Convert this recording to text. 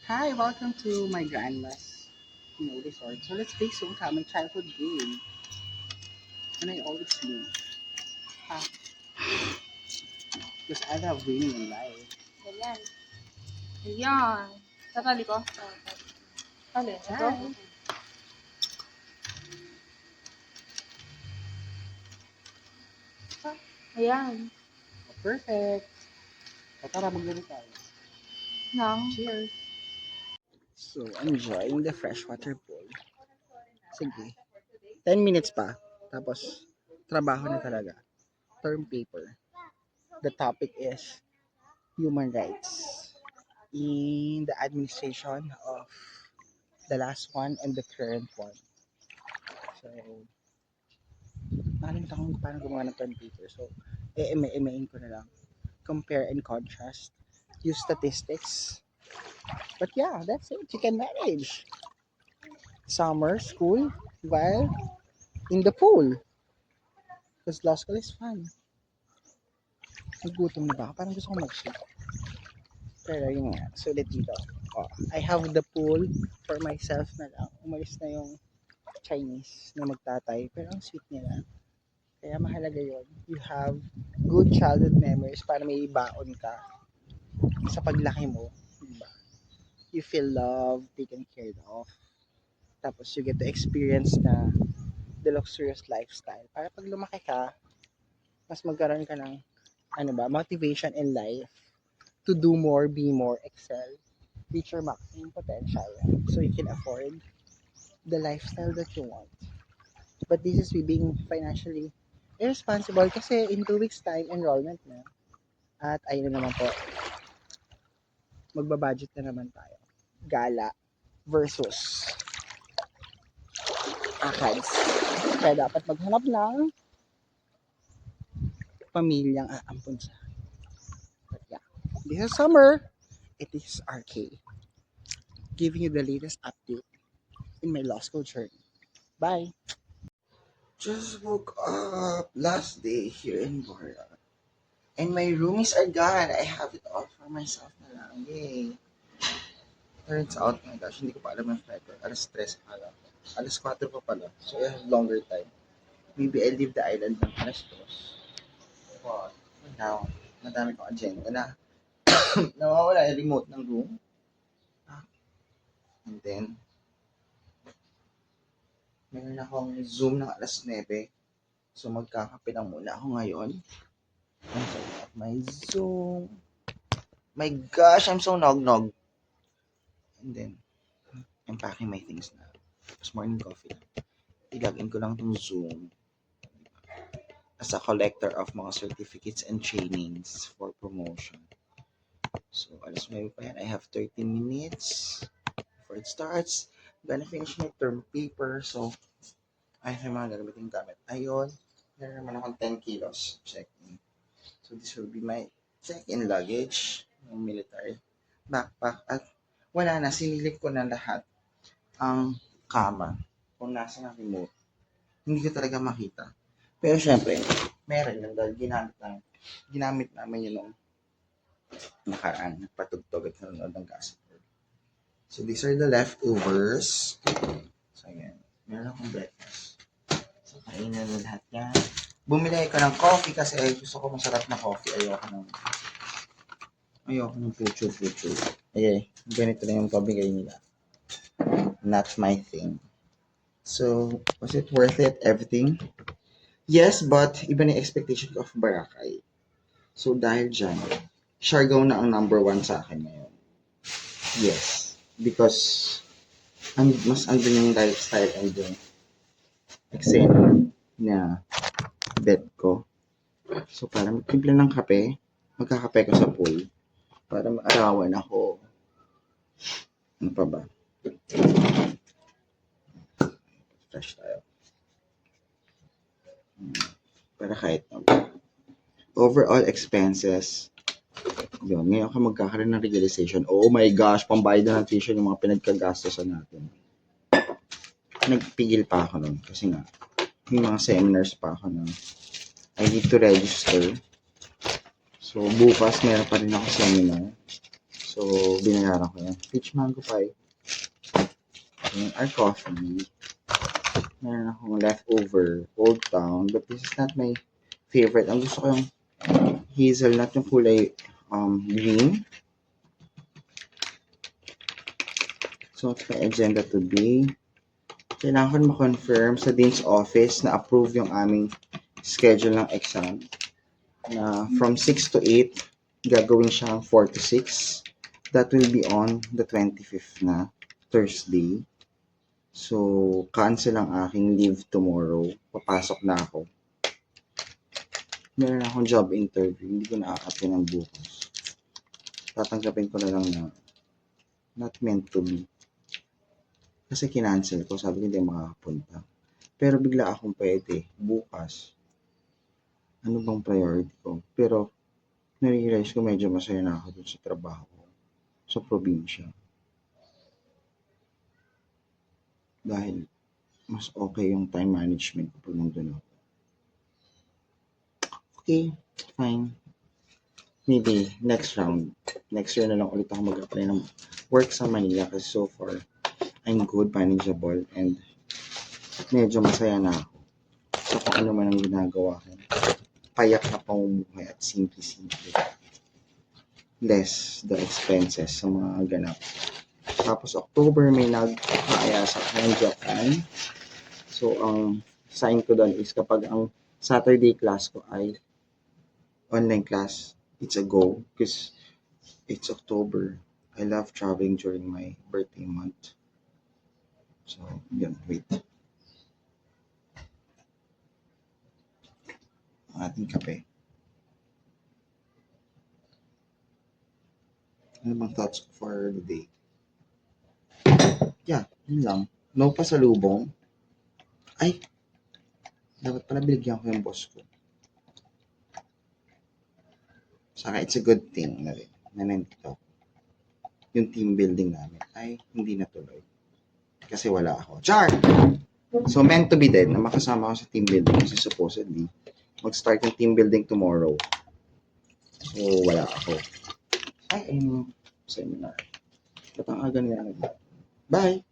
Hi, welcome to my grandma's resort. So let's play some my childhood game. And I always lose. Ah, because I love winning in life. Ganyan. Ayan. Tatali ko? Alin? Ito? Hi. Ayan. Perfect. So tara, maglaro tayo. Nang. Cheers. So, enjoying the freshwater pool. Sige. 10 minutes pa. Tapos, trabaho na talaga. Term paper. The topic is human rights in the administration of the last one and the current one. So, nakalimutan kung paano gumawa ng term paper. So, eme-emein ko na lang. Compare and contrast. Use statistics. But yeah, that's it. You can manage. Summer, school, while in the pool. Because law school is fun. Nagutom na ba ako? Parang gusto ko mag-shake. Pero yun nga, sulit dito. Oh, I have the pool for myself na lang. Umalis na yung Chinese na magtatay. Pero ang sweet nila. Kaya mahalaga yon. You have good childhood memories para may baon ka sa paglaki mo. Diba? You feel loved, taken care of. Tapos you get to experience na the luxurious lifestyle. Para pag lumaki ka, mas magkaroon ka ng motivation in life to do more, be more, excel, reach your maximum potential so you can afford the lifestyle that you want. But this is we being financially irresponsible kasi in 2 weeks time enrollment na. At ayun na naman po, magbabudget na naman tayo. Gala versus ACADS. Kaya dapat maghanap ng pamilyang aampun sa. But yeah, this is summer. It is RK. Giving you the latest update in my law school journey. Bye! Just woke up last day here in Bora. And my roomies are gone. I have it all for myself na lang. Yay! Turns out, my gosh, hindi ko pa alam yung flight ko. Alas 3 pala. Alas 4 pa pala. So, I have longer time. Maybe I leave the island ng alas 2. But, now, madami kong agenda na. Nawawala yung remote ng room. And then, meron akong Zoom ng alas 9. So, magkakape lang muna ako ngayon. And so, my Zoom. My gosh, I'm so nog-nog. And then, I'm packing my things na. Tapos morning coffee. I-login ko lang tong Zoom as a collector of mga certificates and trainings for promotion. So, alas 9 pa yan. I have 30 minutes before it starts. I'm gonna finish my term paper. So, I have mga gagamitin gamit. Ayun, meron naman akong 10 kilos check-in. So, this will be my check-in luggage, yung military backpack. At wala na, sinilip ko na lahat ang kama kung nasa na remote. Hindi ko talaga makita. Pero syempre, meron yun dahil ginamit namin yun nung nakaraan. Nagpatugtog at nanonood ng gossip. So, these are the leftovers. So, ayan. Meron akong breakfast. So, kainin na lahat yan. Bumili ko ng coffee kasi gusto ko masarap na coffee. Ayoko ng pucho-pucho. Okay, ganito na yung pabigay nila. Not my thing. So, was it worth it, everything? Yes, but iba na yung expectation ko of Boracay. So, dahil dyan, Siargao na ang number 1 sa akin ngayon. Yes. Because, mas andun yung lifestyle and yung eksena na bet ko. So, para magtimpla ng kape, magkakape ko sa pool para maarawan ako. Ano pa ba? Fresh tayo. Para kahit overall expenses, yun, ngayon ka magkakaroon ng realization. Oh my gosh, pambayad na ng tuition yung mga pinagkagastosan natin. Nagpigil pa ako nun kasi nga, may mga seminars pa ako na I need to register. So, bukas meron pa rin ako seminar. So, So, binayaran ko yan. Peach mango pie. And our coffee. Meron akong leftover Old Town, but this is not my favorite. Ang gusto ko yung hazelnut, yung kulay green. So, what's my agenda today? Kailangan ko ma-confirm sa Dean's Office na approve yung aming schedule ng exam. Na from 6 to 8, gagawin siyang 4 to 6. That will be on the 25th na, Thursday. So, cancel ang aking leave tomorrow. Papasok na ako. Meron akong job interview. Hindi ko na-a-attend ng bukas. Tatanggapin ko na lang na not meant to be. Kasi kinancel ko. Sabi ko hindi makakapunta. Pero bigla akong pwede. Bukas. Ano bang priority ko? Pero, nare-realize ko medyo masaya na ako dun sa trabaho ko. Sa probinsya. Dahil, mas okay yung time management ko pag nandun ako. Okay, fine. Maybe next round. Next year na lang ulit ako mag-apply ng work sa Manila kasi so far, I'm good, manageable, and medyo masaya na ako. So kung ano man ang ginagawa ko, payak na pamumuhay at simple-simple. Less the expenses sa mga ganap. Tapos October may nag-aaya sa akin ng Japan. So ang sign ko doon is kapag ang Saturday class ko ay online class, it's a go because it's October. I love traveling during my birthday month. So, yun, wait. Ang ating kape. Ano bang thoughts for the day? Yeah, yun lang. No pasalubong. Ay, dapat pala binigyan ko yung boss ko. Saka it's a good thing na rin na nandito. Yung team building namin ay hindi natuloy. Kasi wala ako. Char! So, meant to be din na makasama ako sa team building kasi supposedly mag-start yung team building tomorrow. So, wala ako. Ay, seminar. Ba't ang aga nila? Bye!